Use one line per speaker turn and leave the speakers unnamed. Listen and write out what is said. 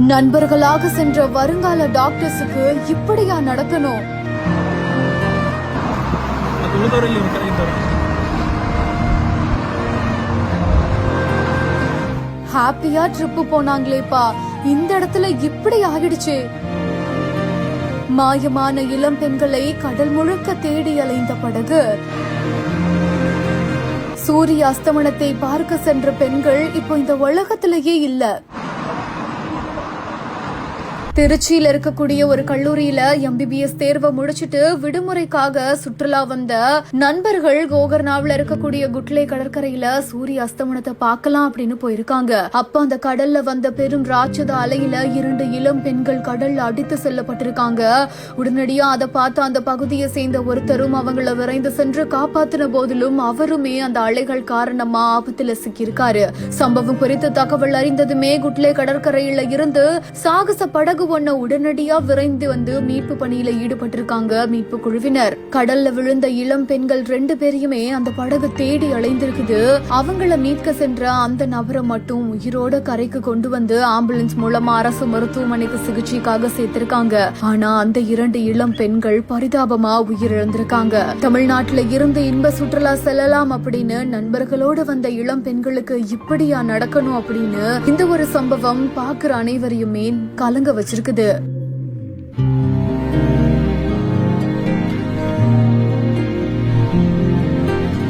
நண்பர்களாக சென்ற வருங்கால டாக்டர்ஸுக்கு இப்படியா நடக்கணும்? ஹாப்பியா ட்ரிப்பு போனாங்களேப்பா, இந்த இடத்துல இப்படி ஆகிடுச்சு. மாயமான இளம் பெண்களை கடல் முழுக்க தேடி அலைந்த படகு. சூரிய அஸ்தமனத்தை பார்க்க சென்ற பெண்கள் இப்போ இந்த உலகத்திலேயே இல்ல. திருச்சியில இருக்கக்கூடிய ஒரு கல்லூரியில MBBS தேர்வை முடிச்சிட்டு விடுமுறைக்காக சுற்றுலா வந்த நண்பர்கள் கோகர்னாவில் இருக்கக்கூடிய குட்லே கடற்கரையில சூரிய அஸ்தமனத்தை பார்க்கலாம் அப்படின்னு போயிருக்காங்க. அப்ப அந்த கடல்ல வந்த பெரும் ராட்சத அலையில 2 இளம் பெண்கள் கடல்ல அடித்து செல்லப்பட்டிருக்காங்க. உடனடியா அதை பார்த்து அந்த பகுதியை சேர்ந்த ஒருத்தரும் அவங்கள விரைந்து சென்று காப்பாத்தின போதிலும் அவருமே அந்த அலைகள் காரணமா ஆபத்துல சிக்கியிருக்காரு. சம்பவம் குறித்து தகவல் அறிந்ததுமே குட்லே கடற்கரையில இருந்து சாகச படகு ஒன்ன உடனடியா விரைந்து வந்து மீட்பு பணியில ஈடுபட்டிருக்காங்க மீட்பு குழுவினர். கடல்ல விழுந்த இளம் பெண்கள் 2 பேரையுமே அந்த படகு தேடி அலைந்திருக்குது. அவங்கள மீட்க சென்ற அந்த நபரை மட்டும் உயிரோட கரைக்கு கொண்டு வந்து ஆம்புலன்ஸ் மூலமா அரசு மருத்துவமனைக்கு சிகிச்சைக்காக சேர்த்திருக்காங்க. ஆனா அந்த 2 இளம் பெண்கள் பரிதாபமா உயிரிழந்திருக்காங்க. தமிழ்நாட்டுல இருந்து இன்ப சுற்றுலா செல்லலாம் அப்படின்னு நண்பர்களோட வந்த இளம் பெண்களுக்கு இப்படியா நடக்கணும் அப்படின்னு இந்த ஒரு சம்பவம் பாக்குற அனைவரையுமே கலங்க வச்சிருக்குது.